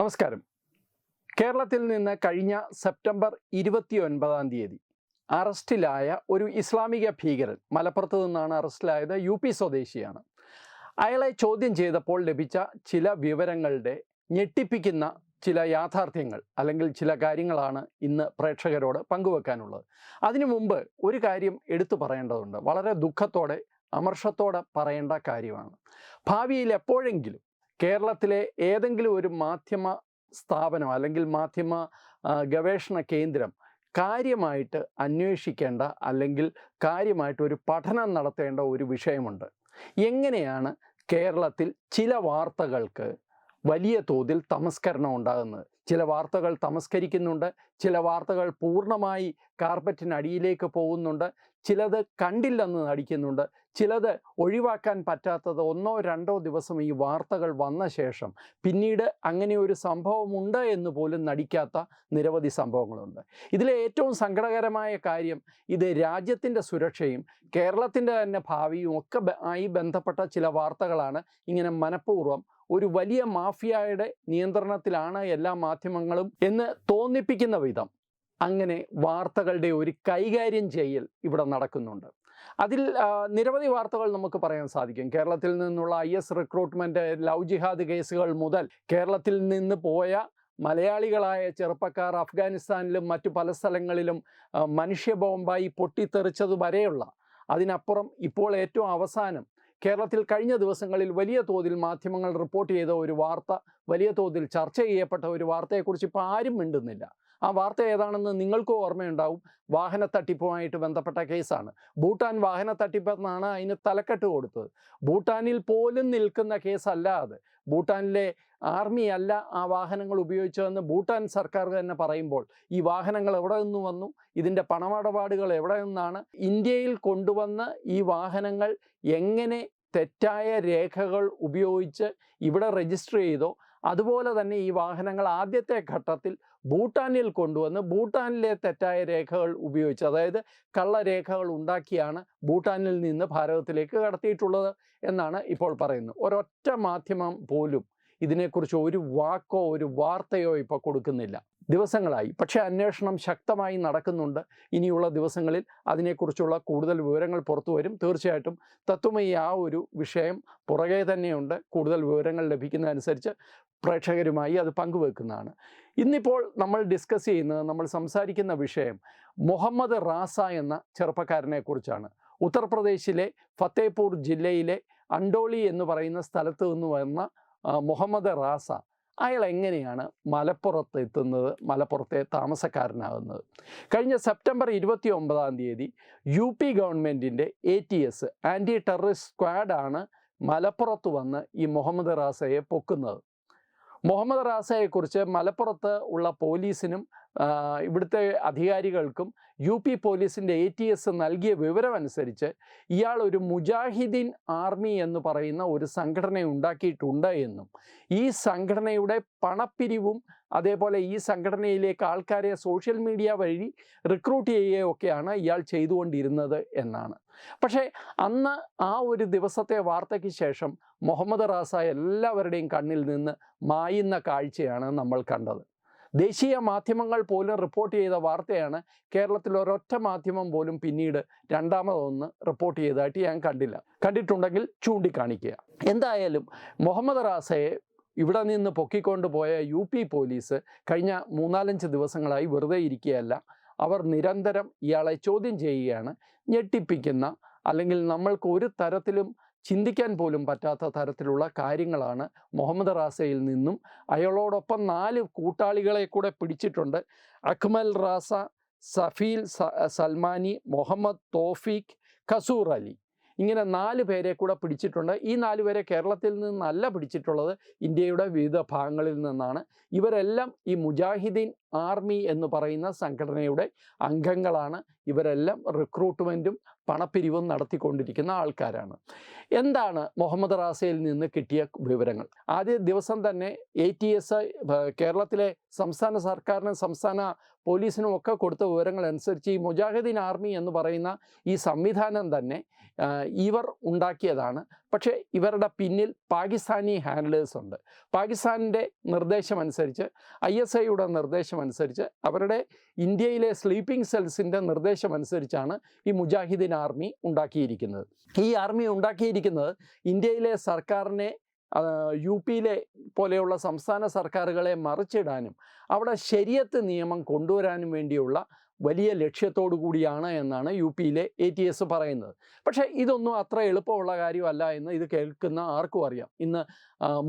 നമസ്കാരം. കേരളത്തിൽ നിന്ന് കഴിഞ്ഞ സെപ്റ്റംബർ 29 അറസ്റ്റിലായ ഒരു ഇസ്ലാമിക ഭീകരൻ, മലപ്പുറത്ത് നിന്നാണ് അറസ്റ്റിലായത്, UP സ്വദേശിയാണ്. അയാളെ ചോദ്യം ചെയ്തപ്പോൾ ലഭിച്ച ചില വിവരങ്ങളുടെ ഞെട്ടിപ്പിക്കുന്ന ചില യാഥാർത്ഥ്യങ്ങൾ അല്ലെങ്കിൽ ചില കാര്യങ്ങളാണ് ഇന്ന് പ്രേക്ഷകരോട് പങ്കുവെക്കാനുള്ളത്. അതിനു മുമ്പ് ഒരു കാര്യം എടുത്തു പറയേണ്ടതുണ്ട്. വളരെ ദുഃഖത്തോടെ അമർഷത്തോടെ പറയേണ്ട കാര്യമാണ്. ഭാവിയിൽ എപ്പോഴെങ്കിലും കേരളത്തിലെ ഏതെങ്കിലും ഒരു മാധ്യമ സ്ഥാപനം അല്ലെങ്കിൽ മാധ്യമ ഗവേഷണ കേന്ദ്രം കാര്യമായിട്ട് അന്വേഷിക്കേണ്ട അല്ലെങ്കിൽ കാര്യമായിട്ട് ഒരു പഠനം നടത്തേണ്ട ഒരു വിഷയമുണ്ട്. എങ്ങനെയാണ് കേരളത്തിൽ ചില വാർത്തകൾക്ക് വലിയ തോതിൽ തമസ്കരണം ഉണ്ടാകുന്നത്? ചില വാർത്തകൾ തമസ്കരിക്കുന്നുണ്ട്, ചില വാർത്തകൾ പൂർണ്ണമായി കാർപ്പറ്റിനടിയിലേക്ക് പോകുന്നുണ്ട്, ചിലത് കണ്ടില്ലെന്ന് നടിക്കുന്നുണ്ട്, ചിലത് ഒഴിവാക്കാൻ പറ്റാത്തത് 1-2 ദിവസം ഈ വാർത്തകൾ വന്ന ശേഷം പിന്നീട് അങ്ങനെ ഒരു സംഭവമുണ്ട് എന്ന് പോലും നടിക്കാത്ത നിരവധി സംഭവങ്ങളുണ്ട്. ഇതിലെ ഏറ്റവും സങ്കടകരമായ കാര്യം, ഇത് രാജ്യത്തിൻ്റെ സുരക്ഷയും കേരളത്തിൻ്റെ തന്നെ ഭാവിയും ഒക്കെ ആയി ബന്ധപ്പെട്ട ചില വാർത്തകളാണ്. ഇങ്ങനെ മനഃപൂർവ്വം ഒരു വലിയ മാഫിയയുടെ നിയന്ത്രണത്തിലാണ് എല്ലാ മാധ്യമങ്ങളും എന്ന് തോന്നിപ്പിക്കുന്ന വിധം അങ്ങനെ വാർത്തകളുടെ ഒരു കൈകാര്യം ചെയ്യൽ ഇവിടെ നടക്കുന്നുണ്ട്. അതിൽ നിരവധി വാർത്തകൾ നമുക്ക് പറയാൻ സാധിക്കും. കേരളത്തിൽ നിന്നുള്ള IS റിക്രൂട്ട്മെൻറ്റ്, ലവ് ജിഹാദ് കേസുകൾ മുതൽ കേരളത്തിൽ നിന്ന് പോയ മലയാളികളായ ചെറുപ്പക്കാർ അഫ്ഗാനിസ്ഥാനിലും മറ്റു പല സ്ഥലങ്ങളിലും മനുഷ്യ ബോംബായി പൊട്ടിത്തെറിച്ചത് വരെയുള്ള, അതിനപ്പുറം ഇപ്പോൾ ഏറ്റവും അവസാനം കേരളത്തിൽ കഴിഞ്ഞ ദിവസങ്ങളിൽ വലിയ തോതിൽ മാധ്യമങ്ങൾ റിപ്പോർട്ട് ചെയ്ത ഒരു വാർത്ത, വലിയ തോതിൽ ചർച്ച ചെയ്യപ്പെട്ട ഒരു വാർത്തയെക്കുറിച്ച് ഇപ്പോൾ ആരും മിണ്ടുന്നില്ല. ആ വാർത്ത ഏതാണെന്ന് നിങ്ങൾക്കും ഓർമ്മയുണ്ടാവും. വാഹന തട്ടിപ്പുമായിട്ട് ബന്ധപ്പെട്ട കേസാണ്. ഭൂട്ടാൻ വാഹന തട്ടിപ്പെന്നാണ് അതിന് തലക്കെട്ട് കൊടുത്തത്. ഭൂട്ടാനിൽ പോലും നിൽക്കുന്ന കേസല്ല അത്. ഭൂട്ടാനിലെ ആർമി അല്ല ആ വാഹനങ്ങൾ ഉപയോഗിച്ചതെന്ന് ഭൂട്ടാൻ സർക്കാർ തന്നെ പറയുമ്പോൾ ഈ വാഹനങ്ങൾ എവിടെ നിന്ന് വന്നു, ഇതിൻ്റെ പണമിടപാടുകൾ എവിടെ നിന്നാണ്, ഇന്ത്യയിൽ കൊണ്ടുവന്ന് ഈ വാഹനങ്ങൾ എങ്ങനെ തെറ്റായ രേഖകൾ ഉപയോഗിച്ച് ഇവിടെ രജിസ്റ്റർ ചെയ്തോ അതുപോലെ തന്നെ ഈ വാഹനങ്ങൾ ആദ്യത്തെ ഘട്ടത്തിൽ ഭൂട്ടാനിൽ കൊണ്ടുവന്ന് ഭൂട്ടാനിലെ തെറ്റായ രേഖകൾ ഉപയോഗിച്ച്, അതായത് കള്ളരേഖകൾ ഉണ്ടാക്കിയാണ് ഭൂട്ടാനിൽ നിന്ന് ഭാരതത്തിലേക്ക് കടത്തിയിട്ടുള്ളത് എന്നാണ് ഇപ്പോൾ പറയുന്നത്. ഒരൊറ്റ മാധ്യമം പോലും ഇതിനെക്കുറിച്ച് ഒരു വാക്കോ ഒരു വാർത്തയോ ഇപ്പോൾ കൊടുക്കുന്നില്ല. ദിവസങ്ങളായി. പക്ഷേ അന്വേഷണം ശക്തമായി നടക്കുന്നുണ്ട്. ഇനിയുള്ള ദിവസങ്ങളിൽ അതിനെക്കുറിച്ചുള്ള കൂടുതൽ വിവരങ്ങൾ പുറത്തു വരും. തീർച്ചയായിട്ടും തത്വമയി ആ ഒരു വിഷയം പുറകെ തന്നെയുണ്ട്. കൂടുതൽ വിവരങ്ങൾ ലഭിക്കുന്നതനുസരിച്ച് പ്രേക്ഷകരുമായി അത് പങ്കുവെക്കുന്നതാണ്. ഇന്നിപ്പോൾ നമ്മൾ ഡിസ്കസ് ചെയ്യുന്നത്, നമ്മൾ സംസാരിക്കുന്ന വിഷയം മുഹമ്മദ് റാസ എന്ന ചെറുപ്പക്കാരനെ കുറിച്ചാണ്. ഉത്തർപ്രദേശിലെ ഫത്തേപൂർ ജില്ലയിലെ അണ്ടോളി എന്ന് പറയുന്ന സ്ഥലത്ത് നിന്ന് വന്ന മുഹമ്മദ് റാസ, അയാൾ എങ്ങനെയാണ് മലപ്പുറത്ത് എത്തുന്നത്, മലപ്പുറത്തെ താമസക്കാരനാകുന്നത്? കഴിഞ്ഞ സെപ്റ്റംബർ 29 UP ഗവൺമെൻറ്റിൻ്റെ ATS, ആൻറ്റി ടെററിസ്റ്റ് സ്ക്വാഡാണ് മലപ്പുറത്ത് വന്ന് ഈ മുഹമ്മദ് റാസയെ പൊക്കുന്നത്. മുഹമ്മദ് റാസയെക്കുറിച്ച് മലപ്പുറത്ത് ഉള്ള പോലീസിനും ഇവിടുത്തെ അധികാരികൾക്കും UP പോലീസിൻ്റെ ATS നൽകിയ വിവരമനുസരിച്ച് ഇയാൾ ഒരു മുജാഹിദീൻ ആർമി എന്ന് പറയുന്ന ഒരു സംഘടന ഉണ്ടാക്കിയിട്ടുണ്ട് എന്നും ഈ സംഘടനയുടെ പണപ്പിരിവും അതേപോലെ ഈ സംഘടനയിലേക്ക് ആൾക്കാരെ സോഷ്യൽ മീഡിയ വഴി റിക്രൂട്ട് ചെയ്യുകയൊക്കെയാണ് ഇയാൾ ചെയ്തുകൊണ്ടിരുന്നത് എന്നാണ്. പക്ഷേ അന്ന് ആ ഒരു ദിവസത്തെ വാർത്തയ്ക്ക് ശേഷം മുഹമ്മദ് റാസ എല്ലാവരുടെയും കണ്ണിൽ നിന്ന് മായുന്ന കാഴ്ചയാണ് നമ്മൾ കണ്ടത്. ദേശീയ മാധ്യമങ്ങൾ പോലും റിപ്പോർട്ട് ചെയ്ത വാർത്തയാണ്. കേരളത്തിൽ ഒരൊറ്റ മാധ്യമം പോലും പിന്നീട് രണ്ടാമതൊന്ന് റിപ്പോർട്ട് ചെയ്തതായിട്ട് ഞാൻ കണ്ടില്ല. കണ്ടിട്ടുണ്ടെങ്കിൽ ചൂണ്ടിക്കാണിക്കുക. എന്തായാലും മുഹമ്മദ് റാസയെ ഇവിടെ നിന്ന് പൊക്കിക്കൊണ്ട് പോയ UP പോലീസ് കഴിഞ്ഞ 3-4 ദിവസങ്ങളായി വെറുതെ ഇരിക്കുകയല്ല. അവർ നിരന്തരം ഇയാളെ ചോദ്യം ചെയ്യുകയാണ്. ഞെട്ടിപ്പിക്കുന്ന, അല്ലെങ്കിൽ നമ്മൾക്ക് ഒരു തരത്തിലും ചിന്തിക്കാൻ പോലും പറ്റാത്ത തരത്തിലുള്ള കാര്യങ്ങളാണ് മുഹമ്മദ് റാസയിൽ നിന്നും. അയാളോടൊപ്പം 4 കൂട്ടാളികളെ കൂടെ പിടിച്ചിട്ടുണ്ട്. അക്മൽ റാസ, സഫീൽ സൽമാനി, മുഹമ്മദ് തോഫീഖ്, ഖസൂർ അലി, ഇങ്ങനെ 4 പേരെ കൂടെ പിടിച്ചിട്ടുണ്ട്. ഈ 4 പേരെ കേരളത്തിൽ നിന്നല്ല പിടിച്ചിട്ടുള്ളത്, ഇന്ത്യയുടെ വിവിധ ഭാഗങ്ങളിൽ നിന്നാണ്. ഇവരെല്ലാം ഈ മുജാഹിദീൻ ആർമി എന്ന് പറയുന്ന സംഘടനയുടെ അംഗങ്ങളാണ്. ഇവരെല്ലാം റിക്രൂട്ട്മെൻറ്റും പണപ്പിരിവും നടത്തിക്കൊണ്ടിരിക്കുന്ന ആൾക്കാരാണ്. എന്താണ് മുഹമ്മദ് റാസയിൽ നിന്ന് കിട്ടിയ വിവരങ്ങൾ? ആദ്യ ദിവസം തന്നെ ATS കേരളത്തിലെ സംസ്ഥാന സർക്കാരിനും സംസ്ഥാന പോലീസിനും ഒക്കെ കൊടുത്ത വിവരങ്ങൾ അനുസരിച്ച് ഈ മുജാഹിദീൻ ആർമി എന്ന് പറയുന്ന ഈ സംവിധാനം തന്നെ ഇവർ ഉണ്ടാക്കിയതാണ്. പക്ഷേ ഇവരുടെ പിന്നിൽ പാകിസ്ഥാനി ഹാൻഡ്ലേഴ്സ് ഉണ്ട്. പാകിസ്ഥാനിൻ്റെ നിർദ്ദേശമനുസരിച്ച്, ISIയുടെ നിർദ്ദേശമനുസരിച്ച്, അവരുടെ ഇന്ത്യയിലെ സ്ലീപ്പിംഗ് സെൽസിൻ്റെ നിർദ്ദേശമനുസരിച്ചാണ് ഈ മുജാഹിദീൻ ആർമി ഉണ്ടാക്കിയിരിക്കുന്നത്. ഈ ആർമി ഉണ്ടാക്കിയിരിക്കുന്നത് ഇന്ത്യയിലെ സർക്കാരിനെ UPയിലെ പോലെയുള്ള സംസ്ഥാന സർക്കാരുകളെ മറിച്ചിടാനും അവിടെ ശരിയത്ത് നിയമം കൊണ്ടുവരാനും വേണ്ടിയുള്ള വലിയ ലക്ഷ്യത്തോടു കൂടിയാണ് എന്നാണ് UPയിലെ ATS പറയുന്നത്. പക്ഷേ ഇതൊന്നും അത്ര എളുപ്പമുള്ള കാര്യമല്ല എന്ന് ഇത് കേൾക്കുന്ന ആർക്കും അറിയാം. ഇന്ന്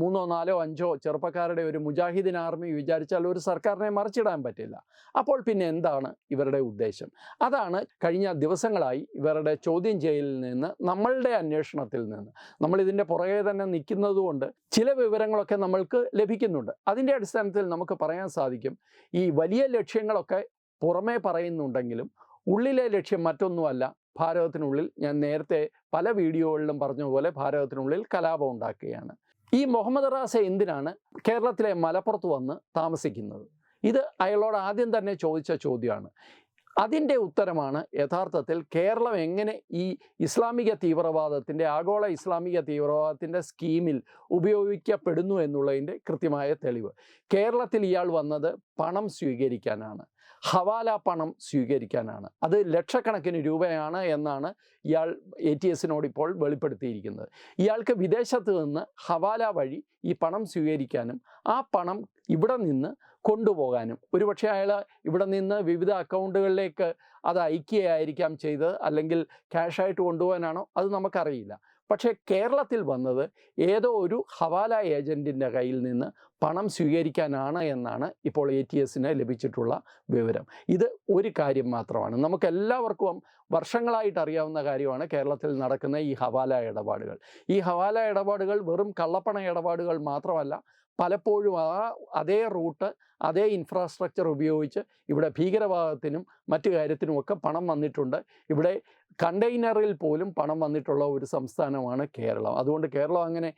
3, 4, 5 ചെറുപ്പക്കാരുടെ ഒരു മുജാഹിദീൻ ആർമി വിചാരിച്ചാൽ ഒരു സർക്കാരിനെ മറിച്ചിടാൻ പറ്റില്ല. അപ്പോൾ പിന്നെ എന്താണ് ഇവരുടെ ഉദ്ദേശം? അതാണ് കഴിഞ്ഞ ദിവസങ്ങളായി ഇവരുടെ ചോദ്യം ചെയ്യലിൽ നിന്ന്, നമ്മളുടെ അന്വേഷണത്തിൽ നിന്ന്, നമ്മളിതിൻ്റെ പുറകെ തന്നെ നിൽക്കുന്നതുകൊണ്ട് ചില വിവരങ്ങളൊക്കെ നമ്മൾക്ക് ലഭിക്കുന്നുണ്ട്. അതിൻ്റെ അടിസ്ഥാനത്തിൽ നമുക്ക് പറയാൻ സാധിക്കും, ഈ വലിയ ലക്ഷ്യങ്ങളൊക്കെ പുറമേ പറയുന്നുണ്ടെങ്കിലും ഉള്ളിലെ ലക്ഷ്യം മറ്റൊന്നുമല്ല. ഭാരതത്തിനുള്ളിൽ, ഞാൻ നേരത്തെ പല വീഡിയോകളിലും പറഞ്ഞ പോലെ, ഭാരതത്തിനുള്ളിൽ കലാപം ഉണ്ടാക്കുകയാണ്. ഈ മുഹമ്മദ് റാസ എന്തിനാണ് കേരളത്തിലെ മലപ്പുറത്ത് വന്ന് താമസിക്കുന്നത്? ഇത് അയാളോട് ആദ്യം തന്നെ ചോദിച്ച ചോദ്യമാണ്. അതിൻ്റെ ഉത്തരമാണ് യഥാർത്ഥത്തിൽ കേരളം എങ്ങനെ ഈ ഇസ്ലാമിക തീവ്രവാദത്തിൻ്റെ, ആഗോള ഇസ്ലാമിക തീവ്രവാദത്തിൻ്റെ സ്കീമിൽ ഉപയോഗിക്കപ്പെടുന്നു എന്നുള്ളതിൻ്റെ കൃത്യമായ തെളിവ്. കേരളത്തിൽ ഇയാൾ വന്നത് പണം സ്വീകരിക്കാനാണ്, ഹവാല പണം സ്വീകരിക്കാനാണ്. അത് ലക്ഷക്കണക്കിന് രൂപയാണ് എന്നാണ് ഇയാൾ ATSനോട് ഇപ്പോൾ വെളിപ്പെടുത്തിയിരിക്കുന്നത്. ഇയാൾക്ക് വിദേശത്ത് നിന്ന് ഹവാല വഴി ഈ പണം സ്വീകരിക്കാനും ആ പണം ഇവിടെ നിന്ന് കൊണ്ടുപോകാനും, ഒരുപക്ഷെ അയാൾ ഇവിടെ നിന്ന് വിവിധ അക്കൗണ്ടുകളിലേക്ക് അത് അയക്കുകയായിരിക്കാം ചെയ്തത്, അല്ലെങ്കിൽ ക്യാഷായിട്ട് കൊണ്ടുപോകാനാണോ അത് നമുക്കറിയില്ല. പക്ഷേ കേരളത്തിൽ വന്നത് ഏതോ ഒരു ഹവാല ഏജൻറ്റിൻ്റെ കയ്യിൽ നിന്ന് പണം സ്വീകരിക്കാനാണ് എന്നാണ് ഇപ്പോൾ ATSന് ലഭിച്ചിട്ടുള്ള വിവരം. ഇത് ഒരു കാര്യം മാത്രമാണ്, നമുക്കെല്ലാവർക്കും വർഷങ്ങളായിട്ട് അറിയാവുന്ന കാര്യമാണ് കേരളത്തിൽ നടക്കുന്ന ഈ ഹവാല ഇടപാടുകൾ. ഈ ഹവാല ഇടപാടുകൾ വെറും കള്ളപ്പണ ഇടപാടുകൾ മാത്രമല്ല, പലപ്പോഴും അതേ റൂട്ട്, അതേ ഇൻഫ്രാസ്ട്രക്ചർ ഉപയോഗിച്ച് ഇവിടെ ഭീകരവാദത്തിനും മറ്റു കാര്യത്തിനുമൊക്കെ പണം വന്നിട്ടുണ്ട്. ഇവിടെ കണ്ടെയ്നറിൽ പോലും പണം വന്നിട്ടുള്ള ഒരു സംസ്ഥാനമാണ് കേരളം. അതുകൊണ്ട് കേരളം അങ്ങനെ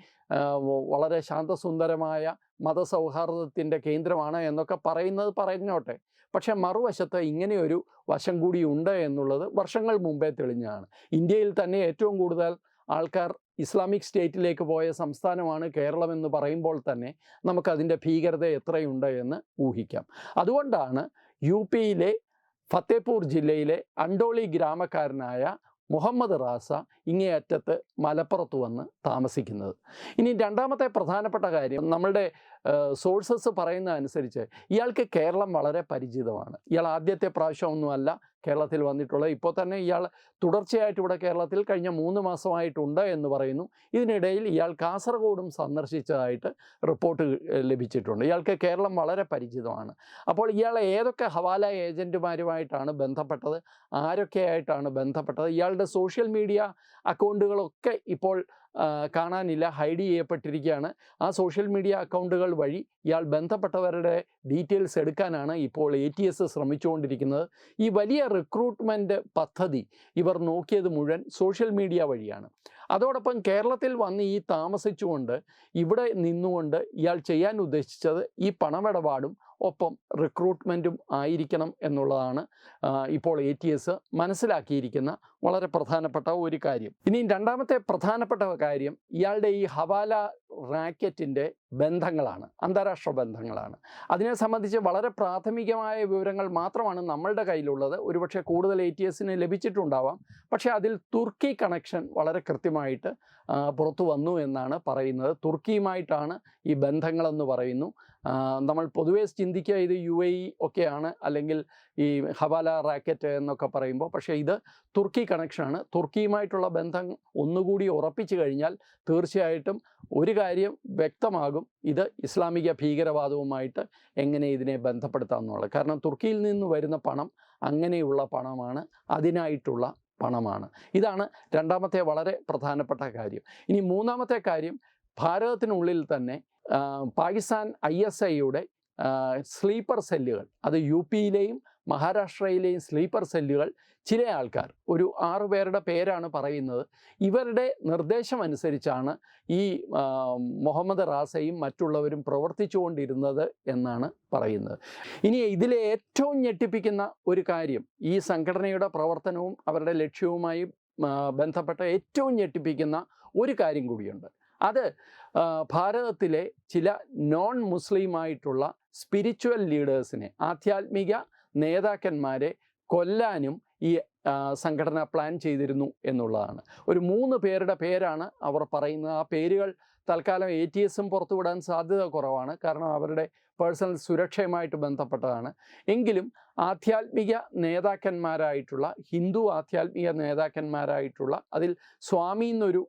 വളരെ ശാന്തസുന്ദരമായ മതസൗഹാർദ്ദത്തിൻ്റെ കേന്ദ്രമാണ് എന്നൊക്കെ പറയുന്നത് പറഞ്ഞോട്ടെ. പക്ഷേ മറുവശത്ത് ഇങ്ങനെയൊരു വശം കൂടി ഉണ്ട് എന്നുള്ളത് വർഷങ്ങൾ മുമ്പേ തെളിഞ്ഞതാണ്. ഇന്ത്യയിൽ തന്നെ ഏറ്റവും കൂടുതൽ ആൾക്കാർ ഇസ്ലാമിക് സ്റ്റേറ്റിലേക്ക് പോയ സംസ്ഥാനമാണ് കേരളം എന്ന് പറയുമ്പോൾ തന്നെ നമുക്കതിൻ്റെ ഭീകരത എത്രയുണ്ട് എന്ന് ഊഹിക്കാം. അതുകൊണ്ടാണ് UPയിലെ ഫത്തേപൂർ ജില്ലയിലെ അണ്ടോളി ഗ്രാമക്കാരനായ മുഹമ്മദ് റാസ ഇങ്ങേയറ്റത്ത് മലപ്പുറത്ത് വന്ന് താമസിക്കുന്നത്. ഇനി രണ്ടാമത്തെ പ്രധാനപ്പെട്ട കാര്യം, നമ്മളുടെ സോഴ്സസ് പറയുന്ന അനുസരിച്ച് ഇയാൾക്ക് കേരളം വളരെ പരിചിതമാണ്. ഇയാൾ ആദ്യത്തെ പ്രാവശ്യമൊന്നുമല്ല കേരളത്തിൽ വന്നിട്ടുള്ളത്. ഇപ്പോൾ തന്നെ ഇയാൾ തുടർച്ചയായിട്ട് ഇവിടെ കേരളത്തിൽ കഴിഞ്ഞ 3 മാസമായിട്ടുണ്ട് എന്ന് പറയുന്നു. ഇതിനിടയിൽ ഇയാൾ കാസർഗോഡും സന്ദർശിച്ചതായിട്ട് റിപ്പോർട്ട് ലഭിച്ചിട്ടുണ്ട്. ഇയാൾക്ക് കേരളം വളരെ പരിചിതമാണ്. അപ്പോൾ ഇയാൾ ഏതൊക്കെ ഹവാല ഏജൻറ്റുമാരുമായിട്ടാണ് ബന്ധപ്പെട്ടത്, ആരൊക്കെയായിട്ടാണ് ബന്ധപ്പെട്ടത്, ഇയാളുടെ സോഷ്യൽ മീഡിയ അക്കൗണ്ടുകളൊക്കെ ഇപ്പോൾ കാണാനില്ല, ഹൈഡ് ചെയ്യപ്പെട്ടിരിക്കുകയാണ്. ആ സോഷ്യൽ മീഡിയ അക്കൗണ്ടുകൾ വഴി ഇയാൾ ബന്ധപ്പെട്ടവരുടെ ഡീറ്റെയിൽസ് എടുക്കാനാണ് ഇപ്പോൾ ATS ശ്രമിച്ചുകൊണ്ടിരിക്കുന്നത്. ഈ വലിയ റിക്രൂട്ട്മെൻറ്റ് പദ്ധതി ഇവർ നോക്കിയത് മുഴുവൻ സോഷ്യൽ മീഡിയ വഴിയാണ്. അതോടൊപ്പം കേരളത്തിൽ വന്ന് ഈ താമസിച്ചുകൊണ്ട് ഇവിടെ നിന്നുകൊണ്ട് ഇയാൾ ചെയ്യാൻ ഉദ്ദേശിച്ചത് ഈ പണമിടപാടും ഒപ്പം റിക്രൂട്ട്മെൻറ്റും ആയിരിക്കണം എന്നുള്ളതാണ് ഇപ്പോൾ ATS മനസ്സിലാക്കിയിരിക്കുന്ന വളരെ പ്രധാനപ്പെട്ട ഒരു കാര്യം. ഇനി രണ്ടാമത്തെ പ്രധാനപ്പെട്ട കാര്യം, ഇയാളുടെ ഈ ഹവാല റാക്കറ്റിൻ്റെ ബന്ധങ്ങളാണ്, അന്താരാഷ്ട്ര ബന്ധങ്ങളാണ്. അതിനെ സംബന്ധിച്ച് വളരെ പ്രാഥമികമായ വിവരങ്ങൾ മാത്രമാണ് നമ്മളുടെ കയ്യിലുള്ളത്. ഒരുപക്ഷെ കൂടുതൽ ATSന് ലഭിച്ചിട്ടുണ്ടാവാം. പക്ഷേ അതിൽ തുർക്കി കണക്ഷൻ വളരെ കൃത്യമായിട്ട് പുറത്തു വന്നു എന്നാണ് പറയുന്നത്. തുർക്കിയുമായിട്ടാണ് ഈ ബന്ധങ്ങളെന്ന് പറയുന്നു. നമ്മൾ പൊതുവേ ചിന്തിക്കുക ഇത് UAE ഒക്കെയാണ്, അല്ലെങ്കിൽ ഈ ഹവാല റാക്കറ്റ് എന്നൊക്കെ പറയുമ്പോൾ. പക്ഷേ ഇത് തുർക്കി കണക്ഷനാണ്. തുർക്കിയുമായിട്ടുള്ള ബന്ധം ഒന്നുകൂടി ഉറപ്പിച്ചു കഴിഞ്ഞാൽ തീർച്ചയായിട്ടും ഒരു കാര്യം വ്യക്തമാകും, ഇത് ഇസ്ലാമിക ഭീകരവാദവുമായിട്ട് എങ്ങനെ ഇതിനെ ബന്ധപ്പെടുത്താമെന്നുള്ളത്. കാരണം തുർക്കിയിൽ നിന്ന് വരുന്ന പണം അങ്ങനെയുള്ള പണമാണ്, അതിനായിട്ടുള്ള പണമാണ്. ഇതാണ് രണ്ടാമത്തെ വളരെ പ്രധാനപ്പെട്ട കാര്യം. ഇനി മൂന്നാമത്തെ കാര്യം, ഭാരതത്തിനുള്ളിൽ തന്നെ പാകിസ്ഥാൻ ISIയുടെ സ്ലീപ്പർ സെല്ലുകൾ, അത് UP-യിലെയും മഹാരാഷ്ട്രയിലെയും സ്ലീപ്പർ സെല്ലുകൾ ചില ആൾക്കാർ, ഒരു 6 പേരുടെ പേരാണ് പറയുന്നത്, ഇവരുടെ നിർദ്ദേശമനുസരിച്ചാണ് ഈ മുഹമ്മദ് റാസയും മറ്റുള്ളവരും പ്രവർത്തിച്ചുകൊണ്ടിരുന്നത് എന്നാണ് പറയുന്നത്. ഇനി ഇതിലെ ഏറ്റവും ഞെട്ടിപ്പിക്കുന്ന ഒരു കാര്യം, ഈ സംഘടനയുടെ പ്രവർത്തനവും അവരുടെ ലക്ഷ്യവുമായി ബന്ധപ്പെട്ട ഏറ്റവും ഞെട്ടിപ്പിക്കുന്ന ഒരു കാര്യം കൂടിയുണ്ട്. അത് ഭാരതത്തിലെ ചില നോൺ മുസ്ലിമായിട്ടുള്ള സ്പിരിച്വൽ ലീഡേഴ്സിനെ, ആധ്യാത്മിക നേതാക്കന്മാരെ കൊല്ലാനും ഈ സംഘടന പ്ലാൻ ചെയ്തിരുന്നു എന്നുള്ളതാണ്. ഒരു 3 പേരുടെ പേരാണ് അവർ പറയുന്നത്. ആ പേരുകൾ തൽക്കാലം ATSും പുറത്തുവിടാൻ സാധ്യത കുറവാണ്, കാരണം അവരുടെ പേഴ്സണൽ സുരക്ഷയുമായിട്ട് ബന്ധപ്പെട്ടതാണ്. എങ്കിലും ആധ്യാത്മിക നേതാക്കന്മാരായിട്ടുള്ള, ഹിന്ദു ആധ്യാത്മിക നേതാക്കന്മാരായിട്ടുള്ള, അതിൽ സ്വാമി എന്നൊരു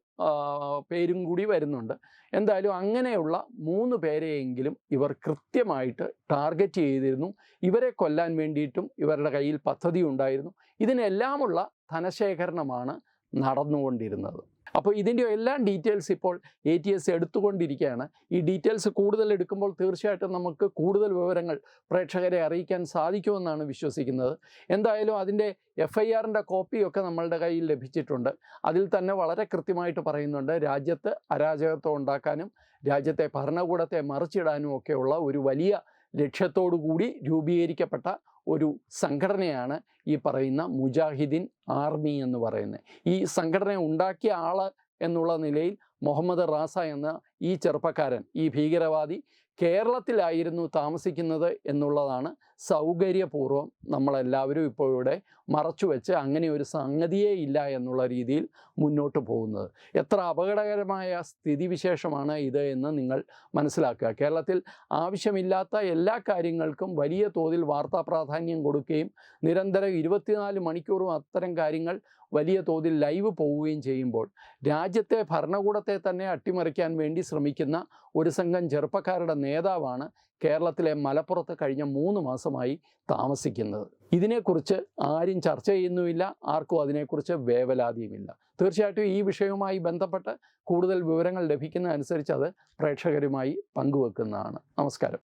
പേരും കൂടി വരുന്നുണ്ട്. എന്തായാലും അങ്ങനെയുള്ള 3 പേരെയെങ്കിലും ഇവർ കൃത്യമായിട്ട് ടാർഗറ്റ് ചെയ്തിരുന്നു. ഇവരെ കൊല്ലാൻ വേണ്ടിയിട്ടും ഇവരുടെ കയ്യിൽ പദ്ധതി ഉണ്ടായിരുന്നു. ഇതിനെല്ലാമുള്ള ധനശേഖരണമാണ് നടന്നുകൊണ്ടിരുന്നത്. അപ്പോൾ ഇതിൻ്റെ എല്ലാ ഡീറ്റെയിൽസ് ഇപ്പോൾ ATS എടുത്തുകൊണ്ടിരിക്കുകയാണ്. ഈ ഡീറ്റെയിൽസ് കൂടുതൽ എടുക്കുമ്പോൾ തീർച്ചയായിട്ടും നമുക്ക് കൂടുതൽ വിവരങ്ങൾ പ്രേക്ഷകരെ അറിയിക്കാൻ സാധിക്കുമെന്നാണ് വിശ്വസിക്കുന്നത്. എന്തായാലും അതിൻ്റെ FIRൻ്റെ കോപ്പിയൊക്കെ നമ്മളുടെ കയ്യിൽ ലഭിച്ചിട്ടുണ്ട്. അതിൽ തന്നെ വളരെ കൃത്യമായിട്ട് പറയുന്നുണ്ട്, രാജ്യത്ത് അരാജകത്വം ഉണ്ടാക്കാനും രാജ്യത്തെ ഭരണകൂടത്തെ മറിച്ചിടാനും ഒക്കെയുള്ള ഒരു വലിയ ലക്ഷ്യത്തോടു കൂടി രൂപീകരിക്കപ്പെട്ട ഒരു സംഘടനയാണ് ഈ പറയുന്ന മുജാഹിദീൻ ആർമി എന്ന് പറയുന്നത്. ഈ സംഘടന ഉണ്ടാക്കിയ ആൾ എന്നുള്ള നിലയിൽ മുഹമ്മദ് റാസ എന്ന ഈ ചെറുപ്പക്കാരൻ, ഈ ഭീകരവാദി കേരളത്തിലായിരുന്നു താമസിക്കുന്നത് എന്നുള്ളതാണ് സൗകര്യപൂർവ്വം നമ്മളെല്ലാവരും ഇപ്പോൾ ഇവിടെ മറച്ചു വെച്ച് അങ്ങനെ ഒരു സംഗതിയേ ഇല്ല എന്നുള്ള രീതിയിൽ മുന്നോട്ട് പോകുന്നത്. എത്ര അപകടകരമായ സ്ഥിതിവിശേഷമാണ് ഇത് എന്ന് നിങ്ങൾ മനസ്സിലാക്കുക. കേരളത്തിൽ ആവശ്യമില്ലാത്ത എല്ലാ കാര്യങ്ങൾക്കും വലിയ തോതിൽ വാർത്താ പ്രാധാന്യം കൊടുക്കുകയും നിരന്തരം 24 മണിക്കൂറും അത്തരം കാര്യങ്ങൾ വലിയ തോതിൽ ലൈവ് പോവുകയും ചെയ്യുമ്പോൾ രാജ്യത്തെ ഭരണകൂടത്തെ തന്നെ അട്ടിമറിക്കാൻ വേണ്ടി ശ്രമിക്കുന്ന ഒരു സംഘം ചെറുപ്പക്കാരുടെ നേതാവാണ് കേരളത്തിലെ മലപ്പുറത്ത് കഴിഞ്ഞ 3 മാസമായി താമസിക്കുന്നത്. ഇതിനെക്കുറിച്ച് ആരും ചർച്ച ചെയ്യുന്നുമില്ല, ആർക്കും അതിനെക്കുറിച്ച് വേവലാതിയുമില്ല. തീർച്ചയായിട്ടും ഈ വിഷയവുമായി ബന്ധപ്പെട്ട് കൂടുതൽ വിവരങ്ങൾ ലഭിക്കുന്ന അനുസരിച്ച് അത് പ്രേക്ഷകരുമായി പങ്കുവെക്കുന്നതാണ്. നമസ്കാരം.